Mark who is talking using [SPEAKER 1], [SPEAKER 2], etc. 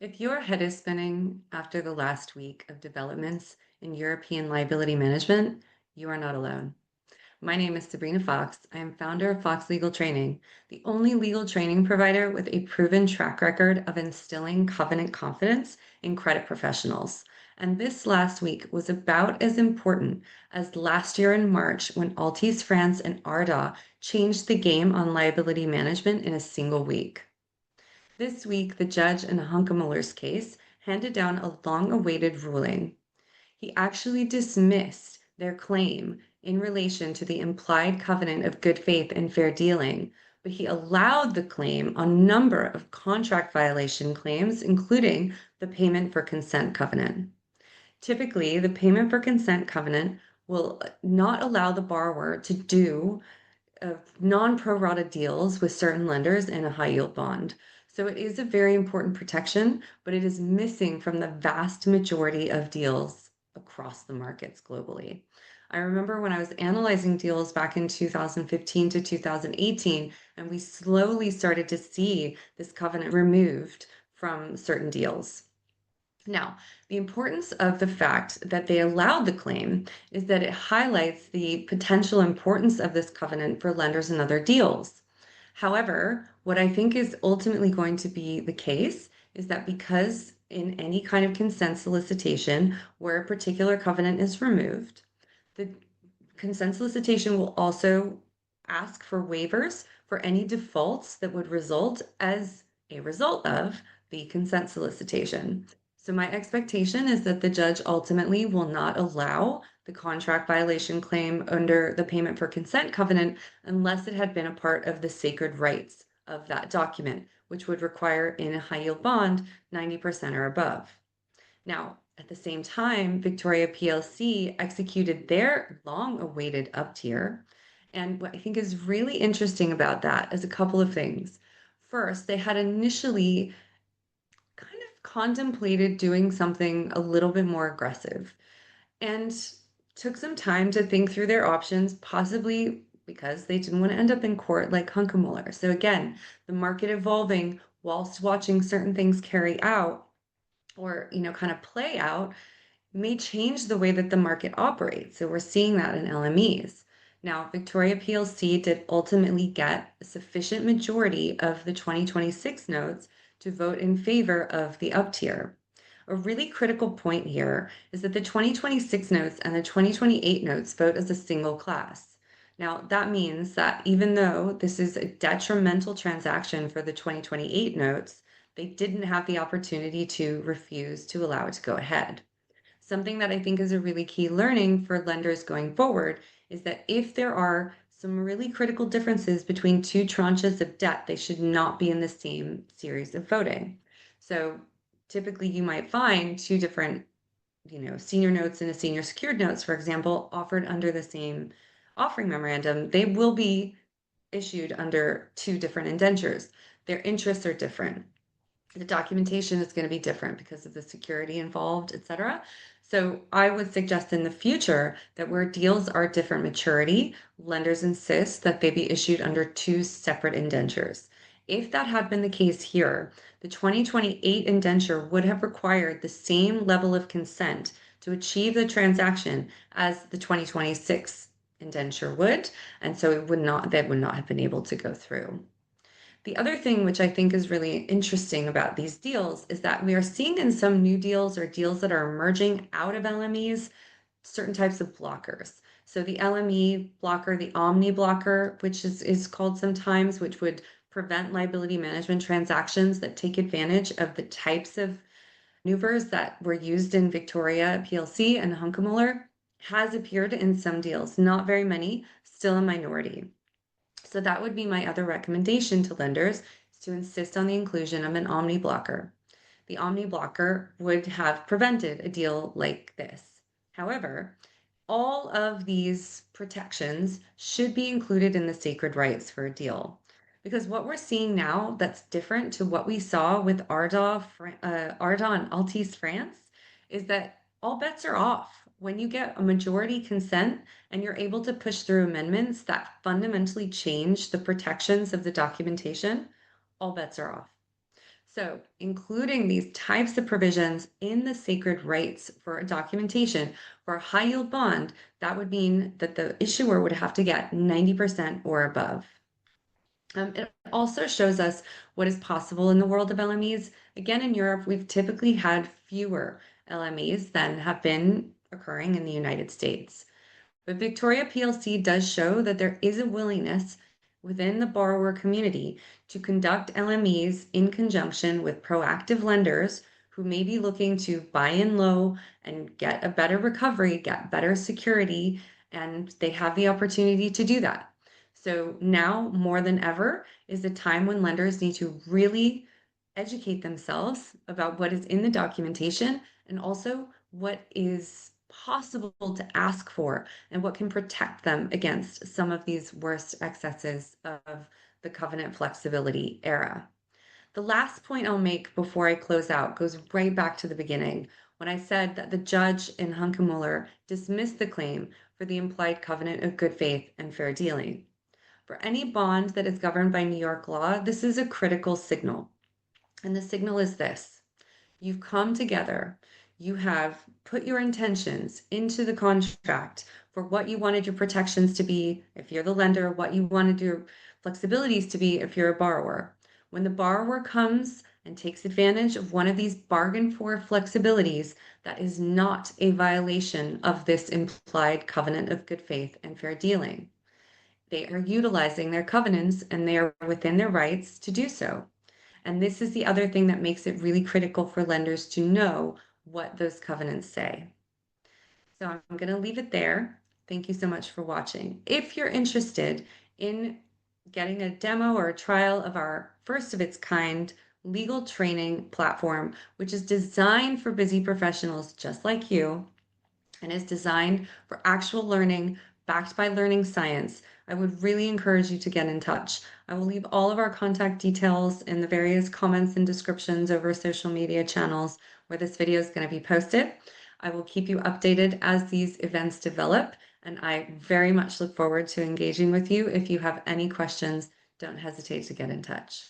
[SPEAKER 1] If your head is spinning after the last week of developments in European liability management, you are not alone. My name is Sabrina Fox. I am founder of Fox Legal Training, the only legal training provider with a proven track record of instilling covenant confidence in credit professionals. And this last week was about as important as last year in March when Altice France and Ardagh changed the game on liability management in a single week. This week, the judge in Hunkemoller's case handed down a long-awaited ruling. He actually dismissed their claim in relation to the implied covenant of good faith and fair dealing, but he allowed the claim on a number of contract violation claims, including the payment for consent covenant. Typically, the payment for consent covenant will not allow the borrower to do non pro rata deals with certain lenders in a high yield bond. So it is a very important protection, but it is missing from the vast majority of deals across the markets globally. I remember when I was analyzing deals back in 2015 to 2018, and we slowly started to see this covenant removed from certain deals. Now, the importance of the fact that they allowed the claim is that it highlights the potential importance of this covenant for lenders and other deals. However, what I think is ultimately going to be the case is that because in any kind of consent solicitation where a particular covenant is removed, the consent solicitation will also ask for waivers for any defaults that would result as a result of the consent solicitation. So my expectation is that the judge ultimately will not allow the contract violation claim under the payment for consent covenant unless it had been a part of the sacred rights of that document, which would require in a high yield bond 90% or above. Now, at the same time, Victoria PLC executed their long-awaited up tier. And what I think is really interesting about that is a couple of things. First, they had initially kind of contemplated doing something a little bit more aggressive and took some time to think through their options, possibly because they didn't want to end up in court like Hunkemoller. So again, the market evolving whilst watching certain things carry out or kind of play out may change the way that the market operates. So we're seeing that in LMEs. Now, Victoria PLC did ultimately get a sufficient majority of the 2026 notes to vote in favor of the up tier. A really critical point here is that the 2026 notes and the 2028 notes vote as a single class. Now, that means that even though this is a detrimental transaction for the 2028 notes, they didn't have the opportunity to refuse to allow it to go ahead. Something that I think is a really key learning for lenders going forward is that if there are some really critical differences between two tranches of debt, they should not be in the same series of voting. So typically you might find two different, senior notes and a senior secured notes, for example, offered under the same offering memorandum. They will be issued under two different indentures. Their interests are different. The documentation is going to be different because of the security involved, et cetera. So I would suggest in the future that where deals are different maturity, lenders insist that they be issued under two separate indentures. If that had been the case here, the 2028 indenture would have required the same level of consent to achieve the transaction as the 2026 indenture would, and so that would not have been able to go through. The other thing which I think is really interesting about these deals is that we are seeing in some new deals or deals that are emerging out of LMEs certain types of blockers. So the LME blocker, the Omni blocker, which is called sometimes, which would prevent liability management transactions that take advantage of the types of maneuvers that were used in Victoria PLC and Hunkemoller, has appeared in some deals, not very many, still a minority. So that would be my other recommendation to lenders is to insist on the inclusion of an omni blocker. The omni blocker would have prevented a deal like this. However, all of these protections should be included in the sacred rights for a deal. Because what we're seeing now that's different to what we saw with Ardagh and Altice France is that all bets are off. When you get a majority consent and you're able to push through amendments that fundamentally change the protections of the documentation, all bets are off. So, including these types of provisions in the sacred rights for documentation for a high yield bond, that would mean that the issuer would have to get 90% or above. It also shows us what is possible in the world of LMEs. Again, in Europe, we've typically had fewer LMEs than have been occurring in the United States. But Victoria PLC does show that there is a willingness within the borrower community to conduct LMEs in conjunction with proactive lenders who may be looking to buy in low and get a better recovery, get better security, and they have the opportunity to do that. So now more than ever is the time when lenders need to really educate themselves about what is in the documentation and also what is possible to ask for and what can protect them against some of these worst excesses of the covenant flexibility era. The last point I'll make before I close out goes right back to the beginning when I said that the judge in Hunkemoller dismissed the claim for the implied covenant of good faith and fair dealing. For any bond that is governed by New York law, this is a critical signal. And the signal is this: you've come together, you have put your intentions into the contract for what you wanted your protections to be if you're the lender, what you wanted your flexibilities to be if you're a borrower. When the borrower comes and takes advantage of one of these bargain for flexibilities, that is not a violation of this implied covenant of good faith and fair dealing. They are utilizing their covenants and they are within their rights to do so. And this is the other thing that makes it really critical for lenders to know what those covenants say. So I'm going to leave it there. Thank you so much for watching. If you're interested in getting a demo or a trial of our first of its kind legal training platform, which is designed for busy professionals just like you, and is designed for actual learning backed by learning science, I would really encourage you to get in touch. I will leave all of our contact details in the various comments and descriptions over social media channels where this video is going to be posted. I will keep you updated as these events develop, and I very much look forward to engaging with you. If you have any questions, don't hesitate to get in touch.